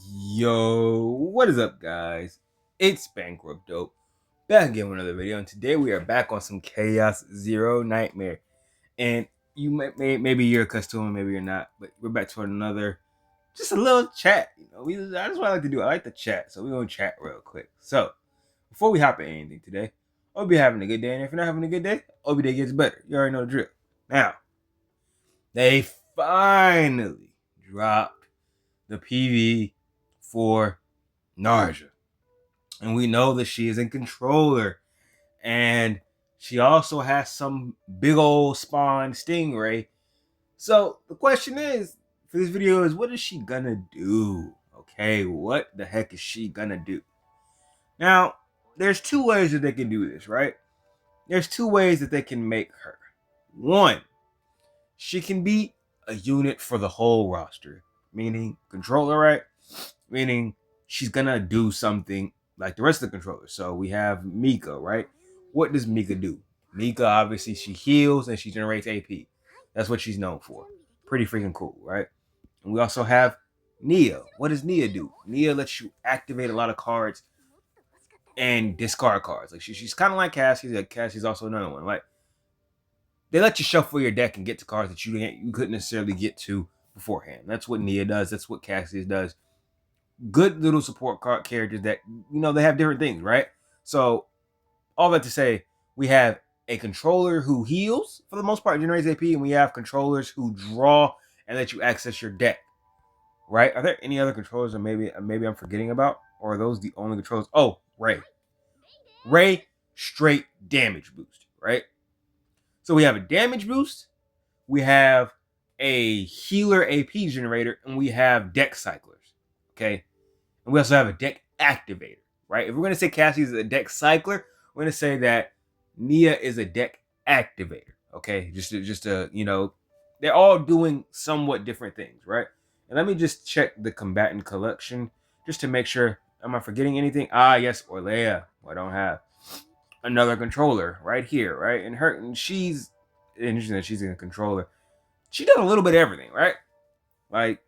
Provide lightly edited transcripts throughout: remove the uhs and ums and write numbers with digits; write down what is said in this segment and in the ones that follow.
Yo, what is up, guys? It's Bankrupt Dope, back again with another video, and today we are back on some Chaos Zero Nightmare. And you maybe you're accustomed, maybe you're not, but we're back to another, just a little chat. That's what I like to do. I like to chat, so we're gonna chat real quick. So before we hop into anything today, I hope you're having a good day, and if you're not having a good day, I hope your day gets better. You already know the drill. Now, they finally dropped the PV for Narja. And we know that she is in controller. And she also has some big old spawn stingray. So the question is, for this video, is what is she gonna do? Okay, what the heck is she gonna do? Now, there's two ways that they can do this, right? There's two ways that they can make her. One, she can be a unit for the whole roster, meaning controller, right? Meaning she's gonna do something like the rest of the controllers. So we have Mika, right? What does Mika do? Mika, obviously, she heals and she generates AP. That's what she's known for. Pretty freaking cool, right? And we also have Nia. What does Nia do? Nia lets you activate a lot of cards and discard cards. Like she's kind of like Cassie. Like Cassie's also another one. Like they let you shuffle your deck and get to cards that you couldn't necessarily get to beforehand. That's what Nia does. That's what Cassie does. Good little support characters that, they have different things, right? So all that to say, we have a controller who heals for the most part, generates AP, and we have controllers who draw and let you access your deck, right? Are there any other controllers that maybe I'm forgetting about, or are those the only controllers? Oh, Ray straight damage boost, right? So we have a damage boost, we have a healer AP generator, and we have deck cyclers, okay? And we also have a deck activator, right? If we're going to say Cassie is a deck cycler, we're going to say that Nia is a deck activator, okay? Just to, they're all doing somewhat different things, right? And let me just check the combatant collection just to make sure. Am I forgetting anything? Yes, Orlea. I don't have another controller right here, right? And she's interesting that she's in a controller. She does a little bit of everything, right? Like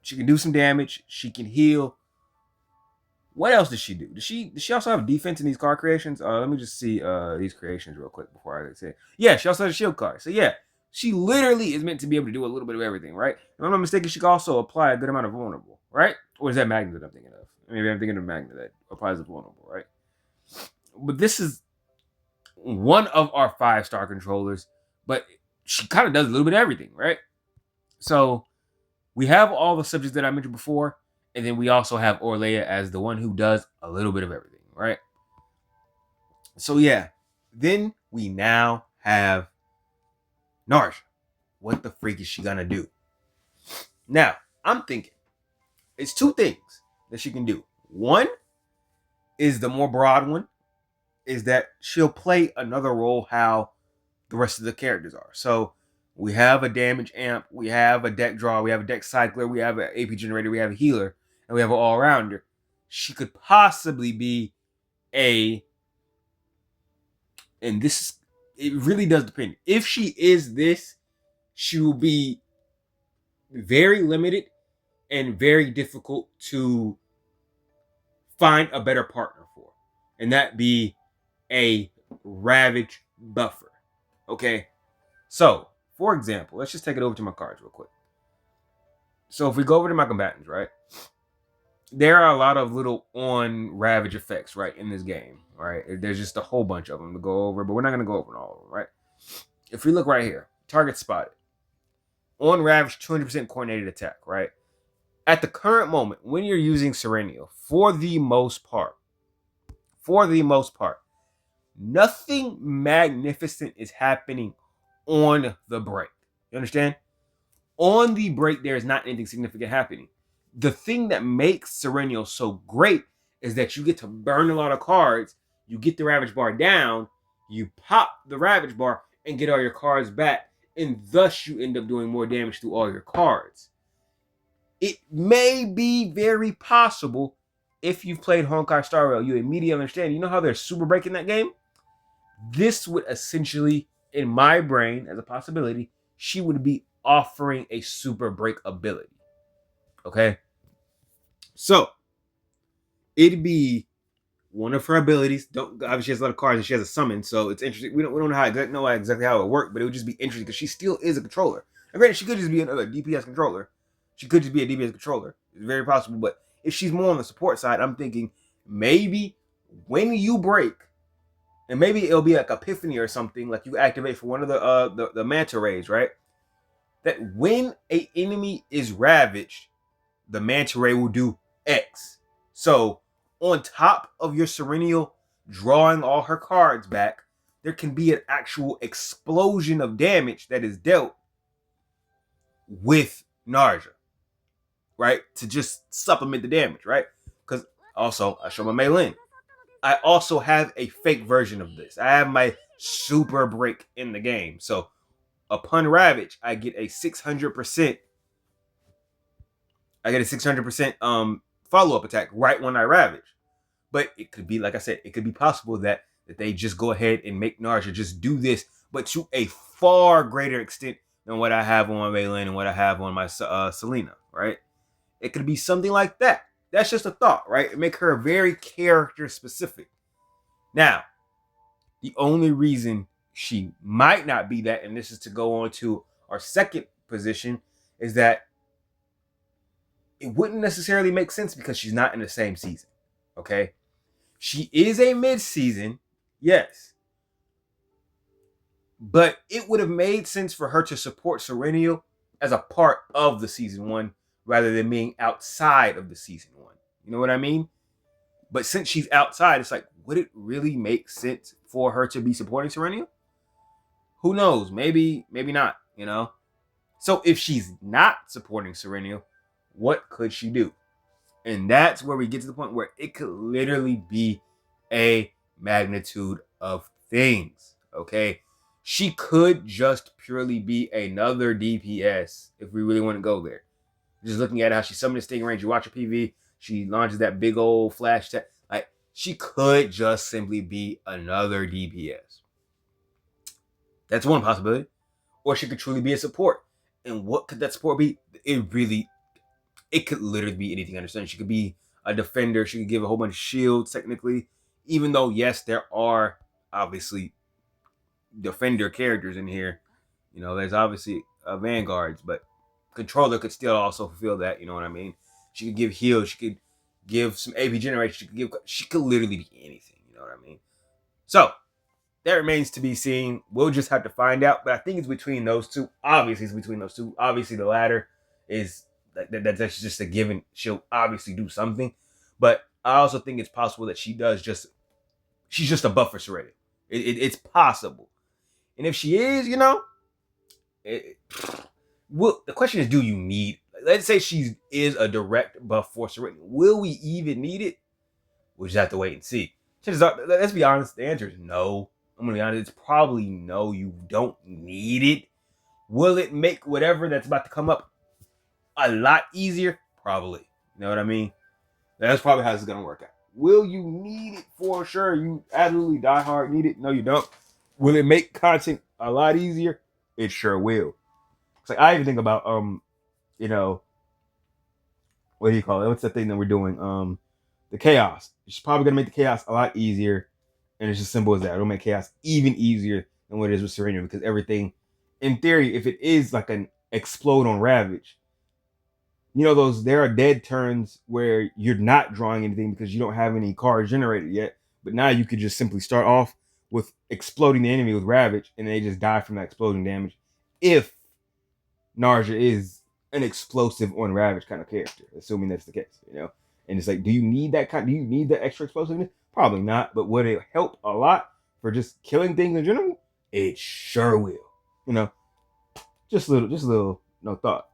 she can do some damage, she can heal. What else does she do? Does she also have defense in these card creations? Let me just see these creations real quick before I say it. Yeah, she also has a shield card. So yeah, she literally is meant to be able to do a little bit of everything, right? If I'm not mistaken, she can also apply a good amount of vulnerable, right? Or is that Magna that I'm thinking of? Maybe I'm thinking of Magna that applies a vulnerable, right? But this is one of our 5-star controllers, but she kind of does a little bit of everything, right? So we have all the subjects that I mentioned before, and then we also have Orlea as the one who does a little bit of everything, right? So yeah, then we now have Narja. What the freak is she gonna do? Now, I'm thinking it's two things that she can do. One is the more broad one, is that she'll play another role how the rest of the characters are. So we have a damage amp, we have a deck draw, we have a deck cycler, we have an AP generator, we have a healer, and we have an all-rounder. She could possibly be and this, it really does depend. If she is this, she will be very limited and very difficult to find a better partner for. And that be a Ravage buffer. Okay? So, for example, let's just take it over to my cards real quick. So if we go over to my combatants, right? There are a lot of little on Ravage effects, right, in this game, right? There's just a whole bunch of them to go over, but we're not going to go over all of them, right? If we look right here, target spotted. On Ravage, 200% coordinated attack, right? At the current moment, when you're using Serenio, for the most part, nothing magnificent is happening on the break. You understand? On the break, there is not anything significant happening. The thing that makes Serenio so great is that you get to burn a lot of cards, you get the Ravage bar down, you pop the Ravage bar and get all your cards back, and thus you end up doing more damage to all your cards. It may be very possible, if you've played Honkai Star Rail, you immediately understand. You know how there's super break in that game? This would essentially, in my brain, as a possibility, she would be offering a super break ability. Okay? So it'd be one of her abilities. Don't obviously she has a lot of cards and she has a summon, so it's interesting. We don't know exactly how it worked, but it would just be interesting because she still is a controller. And granted, she could just be another DPS controller. She could just be a DPS controller. It's very possible. But if she's more on the support side, I'm thinking maybe when you break, and maybe it'll be like Epiphany or something, like you activate for one of the manta rays, right? That when a enemy is ravaged, the manta ray will do X. So on top of your Serenial drawing all her cards back, there can be an actual explosion of damage that is dealt with Narja, right? To just supplement the damage, right? Because also, I show my Maylin. I also have a fake version of this. I have my super break in the game. So upon Ravage, I get a 600%. I get a 600% follow-up attack right when I Ravage. But it could be, like I said, it could be possible that they just go ahead and make Narja just do this, but to a far greater extent than what I have on my Maylin and what I have on my Selena, right? It could be something like that. That's just a thought, right? Make her very character specific. Now, the only reason she might not be that, and this is to go on to our second position, is that it wouldn't necessarily make sense because she's not in the same season. Okay? She is a mid-season, yes. But it would have made sense for her to support Serenial as a part of the season one rather than being outside of the season one. You know what I mean? But since she's outside, it's like, would it really make sense for her to be supporting Serenial? Who knows? Maybe not, you know? So if she's not supporting Serenial, what could she do? And that's where we get to the point where it could literally be a magnitude of things, okay? She could just purely be another DPS if we really want to go there. Just looking at how she summoned the Sting Range, you watch her PV, she launches that big old flash tech. Like, she could just simply be another DPS. That's one possibility. Or she could truly be a support. And what could that support be? It could literally be anything. Understand? She could be a defender. She could give a whole bunch of shields, technically. Even though, yes, there are obviously defender characters in here. You know, there's obviously vanguards, but controller could still also fulfill that. You know what I mean? She could give heals. She could give some AP generation. She could literally be anything. You know what I mean? So that remains to be seen. We'll just have to find out. But I think it's between those two. Obviously, it's between those two. Obviously, the latter is that's just a given. She'll obviously do something. But I also think it's possible that she's just a buffer Serena. It's possible. And if she is, you know, the question is, do you need? Let's say she is a direct buff for Serena. Will we even need it? We'll just have to wait and see. Let's be honest. The answer is no. I'm gonna be honest. It's probably no. You don't need it. Will it make whatever that's about to come up a lot easier? Probably. You know what I mean? That's probably how it's gonna work out. Will you need it for sure? You absolutely die hard need it? No, you don't. Will it make content a lot easier? It sure will. It's like I even think about you know, what do you call it? What's that thing that we're doing? The chaos. It's probably gonna make the chaos a lot easier, and it's as simple as that. It'll make chaos even easier than what it is with Serena because everything, in theory, if it is like an explode on Ravage, you know there are dead turns where you're not drawing anything because you don't have any cards generated yet. But now you could just simply start off with exploding the enemy with Ravage, and they just die from that exploding damage. If Narja is an explosive on Ravage kind of character, assuming that's the case, you know. And it's like, do you need that kind? Do you need the extra explosiveness? Probably not. But would it help a lot for just killing things in general? It sure will. You know, just a little, no thought.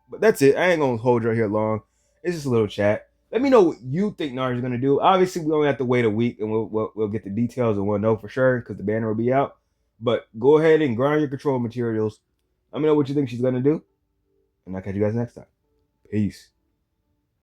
But that's it. I ain't gonna hold you right here long. It's just a little chat. Let me know what you think Narja's gonna do. Obviously, we only have to wait a week, and we'll get the details, and we'll know for sure because the banner will be out. But go ahead and grind your control materials. Let me know what you think she's gonna do, and I'll catch you guys next time. Peace.